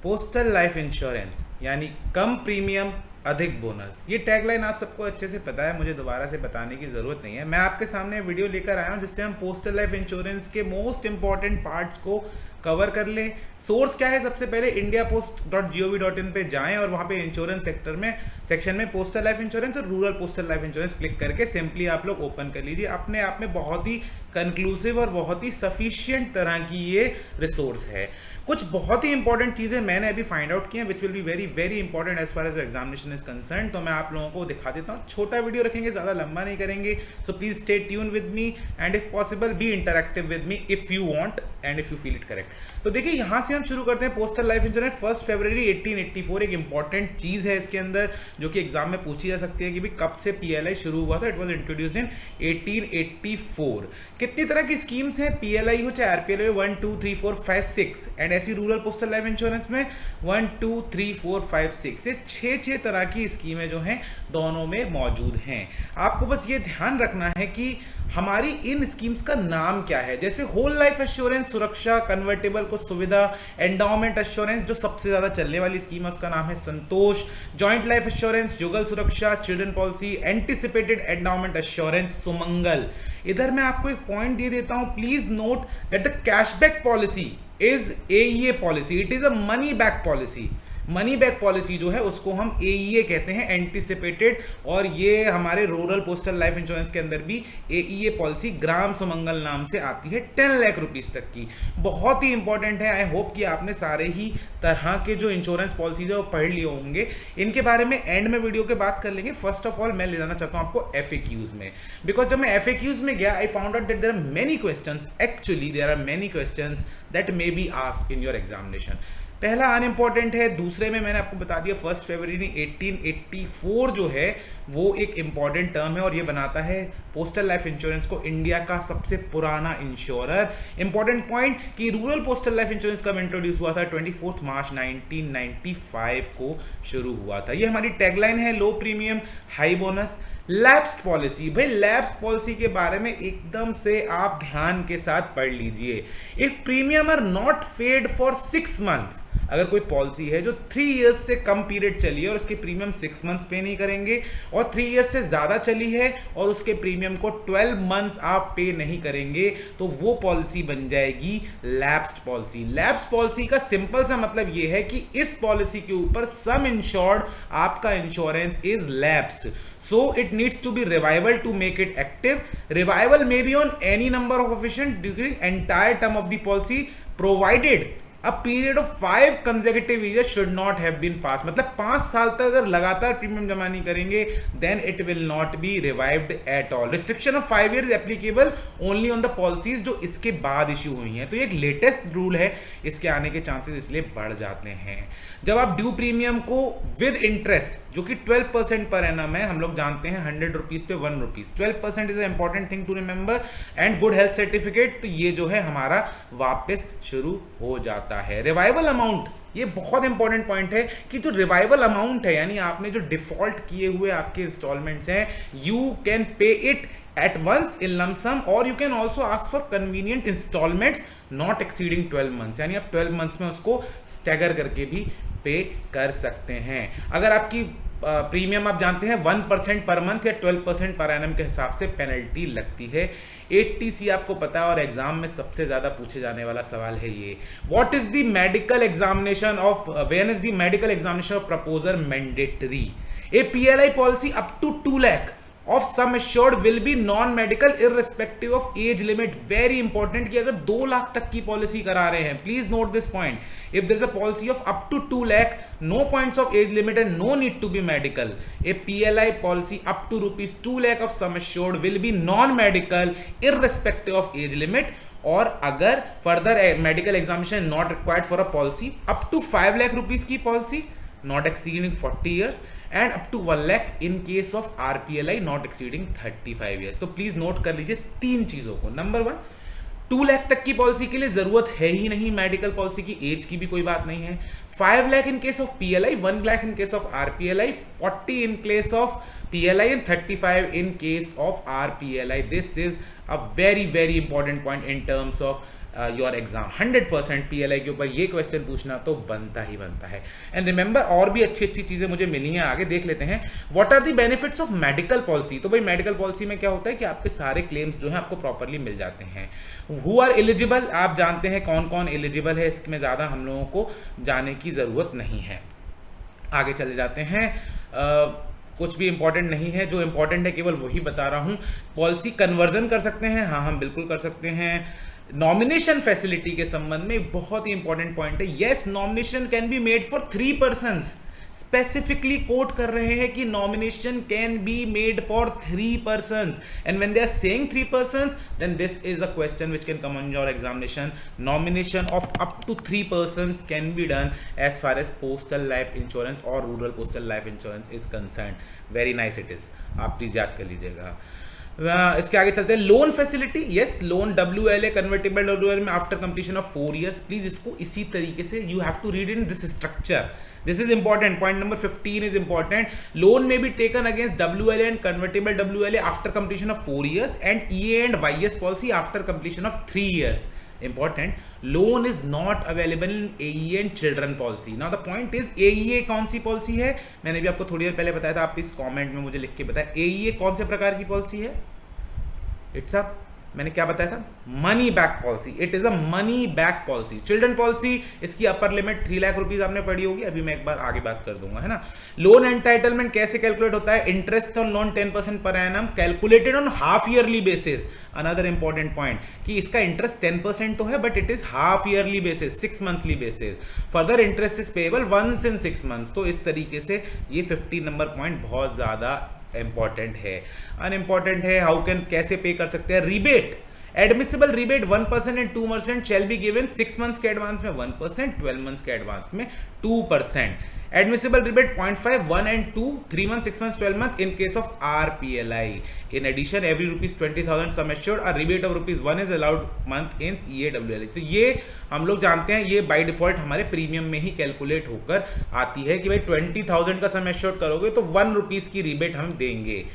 Postal life insurance यानी कम premium अधिक bonus. ये टैगलाइन आप सबको अच्छे से पता है, मुझे दोबारा से बताने की ज़रूरत नहीं है। मैं आपके सामने वीडियो लेकर आया हूँ जिससे हम पोस्टल लाइफ इंश्योरेंस के मोस्ट इंपॉर्टेंट पार्ट्स को कवर कर लें। सोर्स क्या है, सबसे पहले indiapost.gov.in पे जाएं और वहाँ पे इंश्योरेंस सेक्शन में पोस्टल लाइफ इंश्योरेंस और rural postal life insurance click करके सिंपली आप लोग ओपन कर लीजिए। अपने आप में बहुत ही कंक्लूसिव और बहुत ही सफिशिएंट तरह की ये रिसोर्स है। कुछ बहुत ही इंपॉर्टेंट चीज़ें मैंने अभी फाइंड आउट की हैं which will be very very important as far as examination is concern. तो मैं आप लोगों को दिखा देता हूँ, छोटा वीडियो रखेंगे, ज़्यादा लंबा नहीं करेंगे। So please stay tune with me and if possible be interactive with me if you want and if you feel it correct. तो देखिए यहाँ से हम शुरू करते हैं। पोस्टल लाइफ इंश्योरेंस 1 फरवरी 1884 एक इंपॉर्टेंट चीज़ है इसके अंदर जो कि एग्जाम में पूछी जा सकती है कि भाई कब से पीएलआई शुरू हुआ था। It was introduced in 1884। कितनी तरह की स्कीम्स हैं, पीएलआई हो चाहे आरपीएलआई हो, 1 2 3 4 5 6 एंड ऐसी रूरल पोस्टल लाइफ इंश्योरेंस में 1 2 3 4 5 6 ये 6 तरह की स्कीमें जो हैं दोनों में मौजूद हैं। आपको बस ये ध्यान रखना है कि हमारी इन स्कीम्स का नाम क्या है। जैसे होल लाइफ एश्योरेंस सुरक्षा, कन्वर्टेबल को सुविधा, एंडाउमेंट एश्योरेंस जो सबसे ज्यादा चलने वाली स्कीम है उसका नाम है संतोष, joint life assurance Yugal Suraksha, children policy, anticipated endowment assurance Sumangal. इधर मैं आपको एक पॉइंट दे देता हूं, please note that the cashback policy is AEA policy, it is a money back policy. Money back policy जो है उसको हम एईए कहते हैं, एंटिसिपेटेड, और ये हमारे रूरल पोस्टल लाइफ इंश्योरेंस के अंदर भी एईए पॉलिसी ग्राम सुमंगल नाम से आती है 10 लाख रुपीस तक की। बहुत ही इंपॉर्टेंट है। आई होप कि आपने सारे ही तरह के जो इंश्योरेंस पॉलिसीज है वो पढ़ लिए होंगे। इनके बारे में एंड में वीडियो के बात कर लेंगे। फर्स्ट ऑफ ऑल मैं ले जाना चाहता हूं आपको एफएक्यूज में, बिकॉज जब मैं एफएक्यूज में गया I found out that there are many questions, actually there are many questions that may be asked in your examination. पहला अनइम्पॉर्टेंट है, दूसरे में मैंने आपको बता दिया 1 फरवरी 1884 जो है वो एक इंपॉर्टेंट टर्म है और ये बनाता है पोस्टल लाइफ इंश्योरेंस को इंडिया का सबसे पुराना इंश्योरर। इंपॉर्टेंट पॉइंट कि रूरल पोस्टल लाइफ इंश्योरेंस कब इंट्रोड्यूस हुआ था, 24 मार्च 1995 को शुरू हुआ था। ये हमारी टैगलाइन है, low premium high bonus. Lapsed policy, भाई लैप्स्ड पॉलिसी के बारे में एकदम से आप ध्यान के साथ पढ़ लीजिए। If premium are not paid for 6 months, अगर कोई पॉलिसी है जो 3 इयर्स से कम पीरियड चली है और उसके प्रीमियम 6 मंथ्स पे नहीं करेंगे, और 3 इयर्स से ज्यादा चली है और उसके प्रीमियम को 12 मंथ्स आप पे नहीं करेंगे, तो वो पॉलिसी बन जाएगी लैप्स्ड पॉलिसी। लैप्स्ड पॉलिसी का सिंपल सा मतलब ये है कि इस पॉलिसी के ऊपर सम इंश्योर्ड आपका insurance is lapsed, so it needs to be revival to make it active. Revival may be on any number of occasions during entire term of the policy provided a period of 5 consecutive years should not have been passed। मतलब 5 साल तक अगर लगातार premium जमा नहीं करेंगे then it will not be revived at all। Restriction of 5 years applicable only on the policies जो इसके बाद इश्यू हुई हैं। तो ये एक लेटेस्ट रूल है, इसके आने के चांसेस इसलिए बढ़ जाते हैं। जब आप ड्यू प्रीमियम को विद इंटरेस्ट जो कि 12% पर एनम है, हम लोग जानते हैं 100 रुपीज पे 1 rupees, 12% is important thing to remember, and good health certificate, तो ये जो है हमारा वापस शुरू हो जाता है। रिवाइवल अमाउंट, ये बहुत इंपॉर्टेंट पॉइंट है कि जो रिवाइवल अमाउंट है यानी आपने जो डिफॉल्ट किए हुए आपके इंस्टॉलमेंट्स हैं, you can pay it at once in lump sum or you can also ask for convenient installments not exceeding 12 months, यानी आप 12 months में उसको स्टैगर करके भी पे कर सकते हैं। अगर आपकी प्रीमियम आप जानते हैं 1% पर मंथ या 12% पर एनम के हिसाब से पेनल्टी लगती है। 80C आपको पता है और एग्जाम में सबसे ज्यादा पूछे जाने वाला सवाल है ये, what is the medical examination of, when is the medical examination of proposer mandatory. A PLI policy up to 2 lakh of sum assured will be non-medical irrespective of age limit। very important कि अगर 2 लाख तक की policy करा रहे हैं, please note this point, if there is a policy of up to 2 lakh, no points of age limit and no need to be medical, a PLI policy up to rupees 2 lakh of sum assured will be non-medical irrespective of age limit। और अगर further medical examination not required for a policy up to 5 lakh rupees की policy not exceeding 40 years and up to 1 lakh in case of RPLI not exceeding 35 years। तो please note कर लीजिए 3 चीजों को। Number 1, 2 lakh तक की पॉलिसी के लिए जरूरत है ही नहीं मेडिकल पॉलिसी की, एज की भी कोई बात नहीं है। 5 lakh in case of PLI, 1 lakh in case of RPLI, 40 in case of PLI and 35 in case of RPLI। This is a very very important point in terms of your exam. 100% PLI के ऊपर ये question पूछना तो बनता ही बनता है। And remember, और भी अच्छी अच्छी चीज़ें मुझे मिली हैं, आगे देख लेते हैं। What are the benefits of medical policy. तो भाई मेडिकल पॉलिसी में क्या होता है कि आपके सारे क्लेम्स जो हैं आपको प्रॉपरली मिल जाते हैं। हु आर एलिजिबल, आप जानते हैं कौन कौन एलिजिबल है, इसमें ज़्यादा हम लोगों को जाने की ज़रूरत नहीं है। आगे चले जाते हैं। कुछ भी इंपॉर्टेंट नहीं है, जो इंपॉर्टेंट है केवल वही बता रहा हूँ। पॉलिसी कन्वर्जन कर सकते हैं, हाँ हम बिल्कुल कर सकते हैं। नॉमिनेशन फैसिलिटी के संबंध में बहुत ही इंपॉर्टेंट पॉइंट है, yes nomination can be made for 3 persons. Specifically quote कर रहे हैं कि nomination can be made for 3 persons, and when they are saying 3 persons then this is a question which can come on your examination. Nomination of up to 3 persons can be done as far as postal life insurance और rural postal life insurance is concern. Very nice it is, आप please याद कर लीजिएगा। इसके आगे चलते हैं। Loan facility, yes loan WLA convertible WLA में after completion of 4 years। Please इसको इसी तरीके से you have to read in this structure, this is important. Point number 15 is important. Loan may be taken against WLA and convertible WLA after completion of 4 years and EA and YS policy after completion of 3 years। Important, loan is not available in AEA and children policy. Now the point is AEA कौन सी policy है, मैंने भी आपको थोड़ी देर पहले बताया था, आप इस कमेंट में मुझे लिख के बताएं AEA कौन से प्रकार की पॉलिसी है। इट्स अ, मैंने क्या बताया था, money back policy. It is a money back policy. Children policy, इसकी अपर लिमिट 3 लाख रुपीज आपने पढ़ी होगी, अभी मैं एक बार आगे बात कर दूंगा, है ना। लोन एंटाइटलमेंट कैसे कैलकुलेट होता है, इंटरेस्ट ऑन लोन 10% पर annum calculated on half yearly basis. Another important point कि इसका इंटरेस्ट 10% तो है but it is half yearly basis, 6 monthly basis. Further interest is payable once in 6 months। तो इस तरीके से ये 15 नंबर पॉइंट बहुत ज्यादा इंपॉर्टेंट है। अनइंपॉर्टेंट है, हाउ कैन, कैसे पे कर सकते हैं। Rebate, admissible rebate 1% and 2% shall be given 6 months के एडवांस में 1%, 12 months के एडवांस में 2%। Admissible rebate 0.5, 1 and 2, 3 months, 6 months, 12 months in case of RPLI. In addition, every ₹20,000 sum assured, a rebate of ₹1 is allowed month in EAWLI. तो ये हम लोग जानते हैं, ये बाय डिफॉल्ट हमारे प्रीमियम में ही कैलकुलेट होकर आती है कि भाई 20,000 का सम एश्योर्ड करोगे तो ₹1 की रिबेट हम देंगे।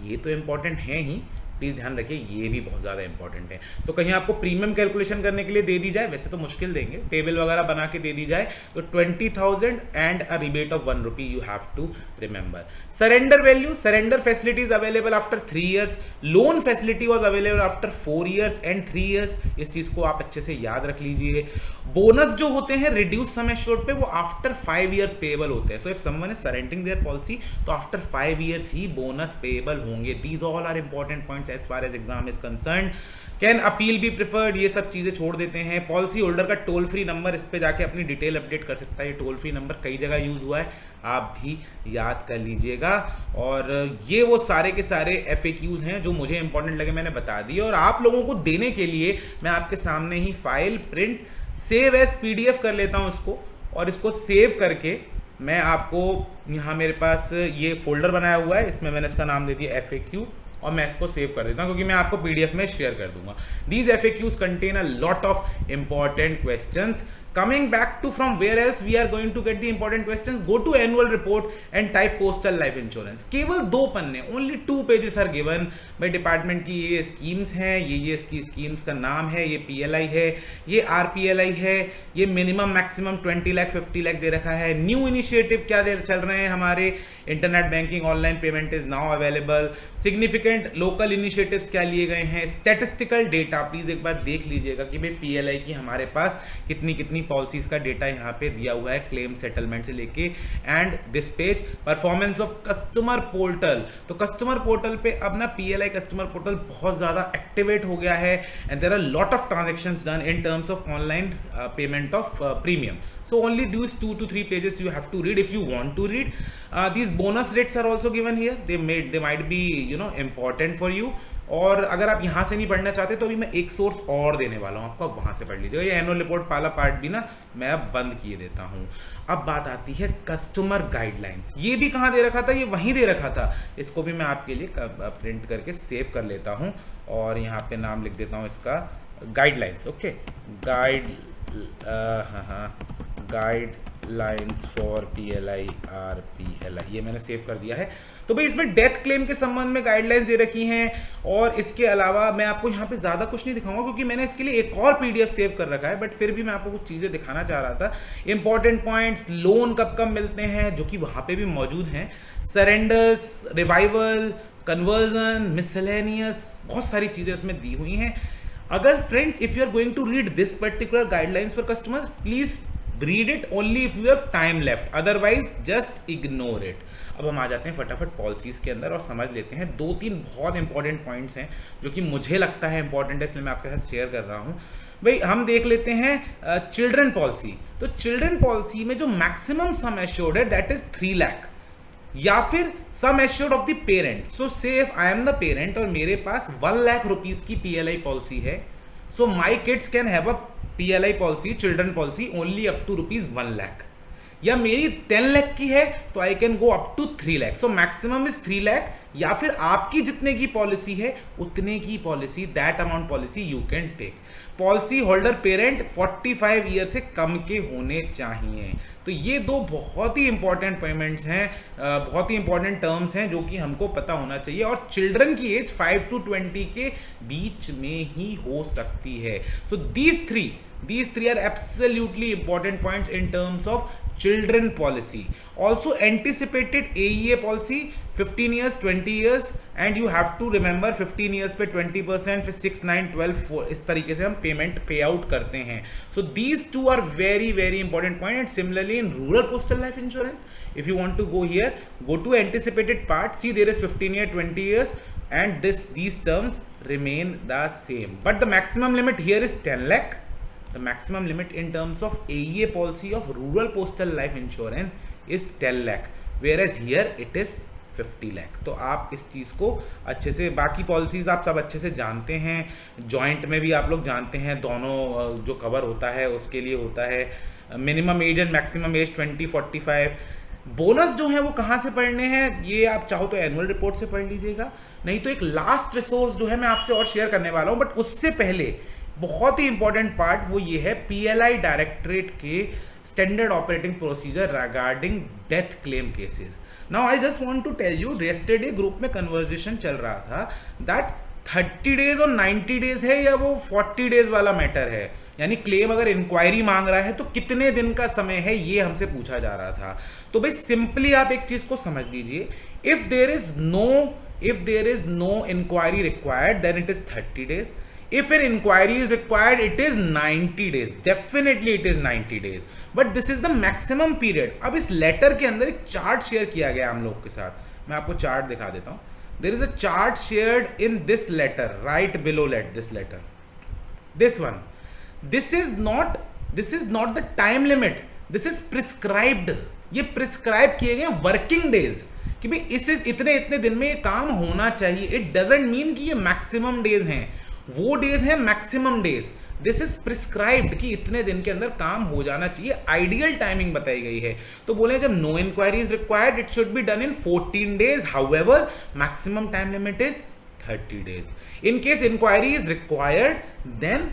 ये तो इंपॉर्टेंट है ही, प्लीज ध्यान रखिए, ये भी बहुत ज़्यादा इंपॉर्टेंट है। तो कहीं आपको प्रीमियम कैलकुलेशन करने के लिए दे दी जाए, वैसे तो मुश्किल देंगे, टेबल वगैरह बना के दे दी जाए, तो 20,000 and a rebate of ₹1 you have to remember. Surrender value, surrender facilities available after 3 years। Loan facility was available after 4 years and 3 years। इस चीज़ को आप अच्छे से याद रख लीजिए। बोनस जो होते हैं रिड्यूस सम एश्योर्ड पे, वो आफ्टर 5 years पेएबल होते हैं। So if someone is surrendering their policy तो आफ्टर 5 years ही बोनस पेएबल होंगे। These all are important points as far as exam is concerned. Can appeal be preferred, ये सब चीजें छोड़ देते हैं। पॉलिसी होल्डर का टोल फ्री नंबर, इस पे जाके अपनी डिटेल अपडेट कर सकता है। ये टोल फ्री नंबर कई जगह यूज हुआ है, आप भी याद कर लीजिएगा। और ये वो सारे के सारे FAQs हैं जो मुझे इंपॉर्टेंट लगे, मैंने बता दिए। और आप लोगों को देने के लिए मैं आपके सामने ही file print save as PDF कर लेता हूँ इसको, और इसको सेव करके मैं आपको, यहाँ मेरे पास ये फोल्डर बनाया हुआ है, इसमें मैंने इसका नाम दे दिया FAQ, और मैं इसको सेव कर देता हूँ क्योंकि मैं आपको PDF में शेयर कर दूंगा। These FAQs contain a lot of important questions. Coming back to from where else we are going to get the important questions, go to annual report and type postal life insurance. केवल 2 पन्ने, only 2 pages are given by department की। ये schemes हैं, ये इसकी schemes का नाम है, ये PLI है, ये RPLI है, ये मिनिमम मैक्सिमम 20 लाख 50 लाख दे रखा है। न्यू इनिशिएटिव क्या चल रहे हैं हमारे, internet banking online payment is now available. Significant local initiatives क्या लिए गए हैं, स्टैटिस्टिकल डेटा प्लीज एक बार देख लीजिएगा कि भाई PLI की हमारे पास कितनी कितनी पॉलिसीज का डेटा यहाँ पे दिया हुआ है, क्लेम सेटलमेंट से लेके। And this page performance of customer portal, तो कस्टमर पोर्टल पे अब ना PLI कस्टमर पोर्टल बहुत ज्यादा एक्टिवेट हो गया है, and there are lot of transactions done in terms of online payment of premium. So only these 2 to 3 pages you have to read if you want to read. These bonus rates are also given here. They might be important for you. और अगर आप यहाँ से नहीं पढ़ना चाहते तो अभी मैं एक सोर्स और देने वाला हूँ आपको, वहाँ से पढ़ लीजिएगा। ये एनुअल रिपोर्ट वाला पार्ट भी ना मैं अब बंद किए देता हूँ। अब बात आती है कस्टमर गाइडलाइंस। ये भी कहाँ दे रखा था, ये वहीं दे रखा था। इसको भी मैं आपके लिए प्रिंट करके सेव कर लेता हूँ और यहाँ पे नाम लिख देता हूँ इसका, guidelines. Okay, guidelines for PLI RPLI, ये मैंने सेव कर दिया है। तो भाई इसमें डेथ क्लेम के संबंध में गाइडलाइंस दे रखी हैं, और इसके अलावा मैं आपको यहाँ पे ज़्यादा कुछ नहीं दिखाऊंगा क्योंकि मैंने इसके लिए एक और पीडीएफ सेव कर रखा है, बट फिर भी मैं आपको कुछ चीज़ें दिखाना चाह रहा था। इंपॉर्टेंट पॉइंट्स, लोन कब कब मिलते हैं जो कि वहाँ पे भी मौजूद हैं, सरेंडर्स, रिवाइवल, कन्वर्जन, मिसलेनियस, बहुत सारी चीज़ें इसमें दी हुई हैं। अगर friends if you are going to read this particular guidelines for customers, please read it only if you have time left, otherwise just ignore it. अब हम आ जाते हैं फटाफट पॉलिसीज के अंदर और समझ लेते हैं। 2-3 बहुत इंपॉर्टेंट पॉइंट्स हैं जो कि मुझे लगता है इंपॉर्टेंट है, इसलिए मैं आपके साथ शेयर कर रहा हूँ। भाई हम देख लेते हैं चिल्ड्रन पॉलिसी। तो चिल्ड्रन पॉलिसी में जो मैक्सिमम सम एश्योर्ड है दैट इज 3 लाख, या फिर sum assured of the parent. So say if I am the parent और मेरे पास 1 लाख रुपीज की PLI पॉलिसी है, so my kids can have a PLI policy, children policy only up to ₹1 lakh. या मेरी 10 लाख की है तो I can go up to 3 lakh. So maximum is 3 lakh, या फिर आपकी जितने की पॉलिसी है उतने की policy, that amount policy you can take. Policy holder parent 45 year से कम के होने चाहिए। तो ये 2 बहुत ही इंपॉर्टेंट पेमेंट्स हैं, बहुत ही इंपॉर्टेंट टर्म्स हैं जो कि हमको पता होना चाहिए, और चिल्ड्रन की एज 5 to 20 के बीच में ही हो सकती है। सो these three are absolutely important points in terms of children policy. Also anticipated AEA policy 15 years 20 years, and you have to remember 15 years पे 20%, फिर 6 9 12 4 इस तरीके से हम पेमेंट पे आउट करते हैं। So these two are very very important point, and similarly in rural postal life insurance, if you want to go here, go to anticipated part, see there is 15 year 20 years, and these terms remain the same, but the maximum limit here is 10 lakh. The maximum limit in terms of AEA policy of rural postal life insurance is 10 lakh, whereas here it is 50 lakh. तो आप इस चीज़ को अच्छे से, बाकी policies आप सब अच्छे से जानते हैं, जॉइंट में भी आप लोग जानते हैं, दोनों जो कवर होता है उसके लिए होता है minimum age and maximum age 20-45। Bonus जो है वो कहाँ से पढ़ने हैं, ये आप चाहो तो एनुअल रिपोर्ट से पढ़ लीजिएगा, नहीं तो एक लास्ट रिसोर्स जो है मैं आपसे और शेयर करने वाला हूँ, बट उससे पहले बहुत ही इंपॉर्टेंट पार्ट वो ये है PLI डायरेक्टरेट के standard operating procedure regarding death claim cases. Now I just want to tell you, yesterday group में कन्वर्सेशन चल रहा था दैट 30 डेज और 90 डेज है या वो 40 डेज वाला मैटर है, यानी क्लेम अगर इंक्वायरी मांग रहा है तो कितने दिन का समय है, ये हमसे पूछा जा रहा था। तो भाई सिंपली आप एक चीज को समझ लीजिए, if there is no inquiry required then it is 30 days. If an inquiry is required, it is 90 days. Definitely it is 90 days. But this is the maximum period. अब इस लेटर के अंदर एक चार्ट शेयर किया गया हम लोग के साथ, मैं आपको चार्ट दिखा देता हूँ। There is a chart shared in this letter, right below this letter. This one. This is not the time limit. This is prescribed. ये prescribe किए गए वर्किंग डेज कि भाई इस इतने दिन में ये काम होना चाहिए। It doesn't mean कि ये मैक्सिमम डेज हैं, वो डेज हैं maximum days. This is prescribed कि इतने दिन के अंदर काम हो जाना चाहिए, आइडियल टाइमिंग बताई गई है। तो बोले जब no inquiry is required it should be done in 14 days, however maximum time limit is 30 days. In case inquiry is required then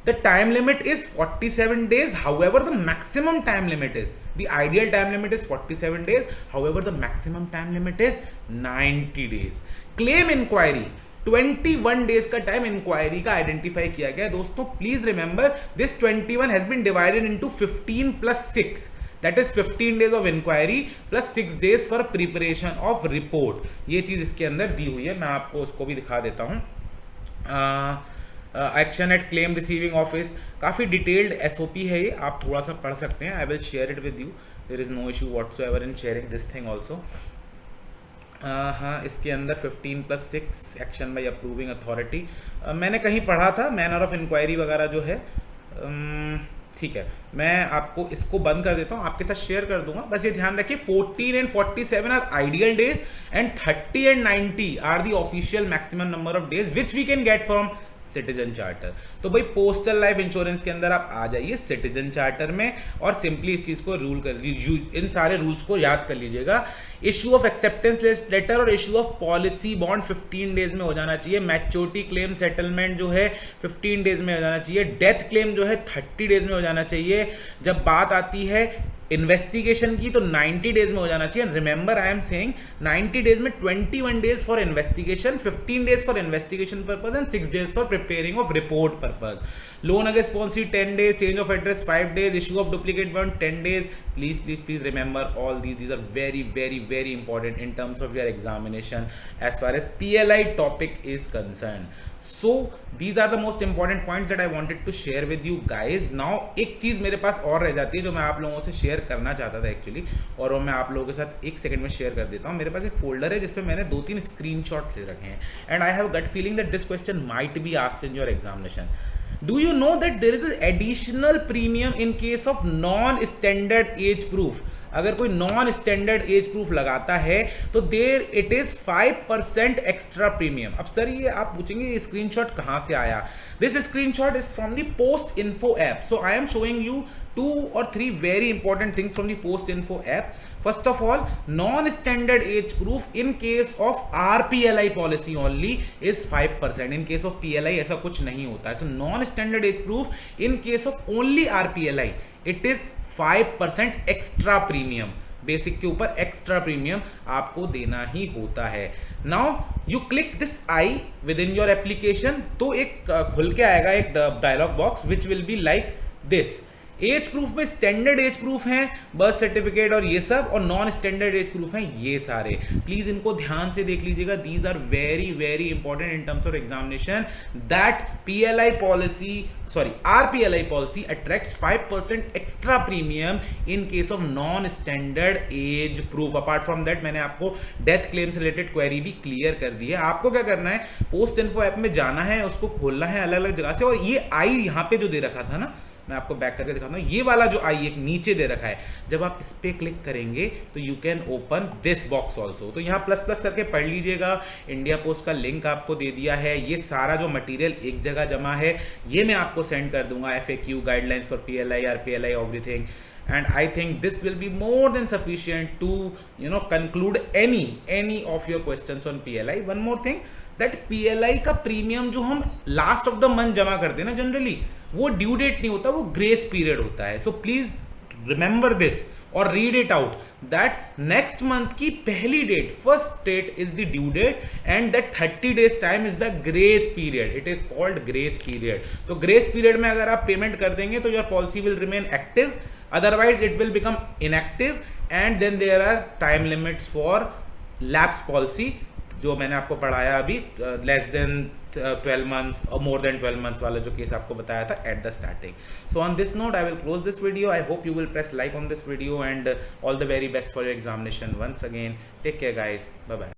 the time limit is 47 days, however the maximum time limit is, the ideal time limit is 47 days, however the maximum time limit is 90 days. Claim inquiry 21 days का time inquiry का identify किया गया। दोस्तों please remember this 21 has been divided into 15 + 6, that is 15 days of inquiry plus 6 days for preparation of report. ये चीज इसके अंदर दी हुई है, मैं आपको उसको भी दिखा देता हूँ। Action at claim receiving office, काफ़ी डिटेल्ड SOP है ये, आप थोड़ा सा पढ़ सकते हैं। I will share it with you, there is no issue whatsoever in sharing this thing also. हाँ, इसके अंदर 15 + 6 एक्शन बाय अप्रूविंग अथॉरिटी, मैंने कहीं पढ़ा था मैनर ऑफ इंक्वायरी वगैरह जो है, ठीक है, मैं आपको इसको बंद कर देता हूँ, आपके साथ शेयर कर दूंगा। बस ये ध्यान रखिए 14 and 47 are ideal days and 30 and 90 are the official maximum number of days which we can get from citizen charter. तो भाई पोस्टल लाइफ इंश्योरेंस के अंदर आप आ जाइए सिटीजन चार्टर में और सिंपली इस चीज को रूल कर लीजिए, इन सारे रूल्स को याद कर लीजिएगा। इशू ऑफ एक्सेप्टेंस लेटर और issue of policy bond 15 days में हो जाना चाहिए। मैच्योरिटी क्लेम सेटलमेंट जो है 15 डेज में हो जाना चाहिए। डेथ क्लेम जो है 30 डेज में हो जाना चाहिए। जब बात आती है इन्वेस्टिगेशन की तो 90 डेज में हो जाना चाहिए। Remember I am saying 90 days में 21 days for investigation, 15 days for investigation purpose and 6 days for preparing of report purpose. Loan against policy 10 days, change of address 5 days, issue of duplicate bond 10 days. Please remember all these are very important in terms of your examination as far as PLI topic is concerned. So these are the most important points that I wanted to share with you guys. Now एक चीज़ मेरे पास और रह जाती है जो मैं आप लोगों से शेयर करना चाहता था एक्चुअली, और वो मैं आप लोगों के साथ एक सेकंड में शेयर कर देता हूँ। मेरे पास एक फोल्डर है जिसपे मैंने 2-3 स्क्रीनशॉट्स ले रखे हैं, and I have gut feeling that this question might be asked in your examination. Do you know that there is an additional premium in case of non-standard age proof? अगर कोई non standard age proof लगाता है तो there it is 5% extra premium. अब sir ये आप पूछेंगे ये स्क्रीनशॉट कहां से आया? This screenshot is from the post info app. So I am showing you 2 or 3 very important things from the post info app. First of all, non-standard age proof in case of RPLI policy only is 5%. In case of PLI ऐसा कुछ नहीं होता है. So non-standard age proof in case of only RPLI it is 5% extra premium. Basic के ऊपर extra premium आपको देना ही होता है. Now you click this i within your application, तो एक खुल के आएगा एक dialog box which will be like this. Age proof में स्टैंडर्ड एज प्रूफ हैं, बर्थ सर्टिफिकेट और ये सब, और नॉन स्टैंडर्ड एज प्रूफ हैं ये सारे. प्लीज इनको ध्यान से देख लीजिएगा. These are very important in terms of examination that RPLI policy attracts 5% extra premium in case of non-standard age proof. Apart from that मैंने आपको डेथ क्लेम से रिलेटेड क्वेरी भी क्लियर कर दी है. आपको क्या करना है, पोस्ट इन्फो ऐप में जाना है, उसको खोलना है अलग अलग जगह से, और ये आई यहाँ पे जो दे रखा था ना, मैं आपको बैक करके दिखाता हूँ, ये वाला जो आई एक नीचे दे रखा है, जब आप इस पे क्लिक करेंगे तो you can open this box also. तो यहाँ प्लस करके पढ़ लीजिएगा. इंडिया पोस्ट का लिंक आपको दे दिया है. ये सारा जो मटेरियल एक जगह जमा है ये मैं आपको सेंड कर दूंगा. FAQ, guidelines for PLI, RPLI, everything. And I think this will be more than sufficient to conclude any of your questions on PLI. One more thing, that PLI का प्रीमियम जो हम लास्ट ऑफ द मंथ जमा करते हैं ना, generally वो due date नहीं होता, वो ग्रेस पीरियड होता है. सो प्लीज रिमेंबर दिस और read it out that next month की पहली date, first date is the due date, and that 30 days time is the grace period. It is called grace period. तो grace period में अगर आप payment कर देंगे तो your policy will remain active, otherwise it will become inactive, and then there are time limits for lapse policy जो मैंने आपको पढ़ाया अभी, लेस देन 12 months और मोर देन 12 months वाला जो केस आपको बताया था at the starting. So on this note I will close this video. I hope you will press like on this video, and all the very best for your examination. Once again take care guys, bye bye.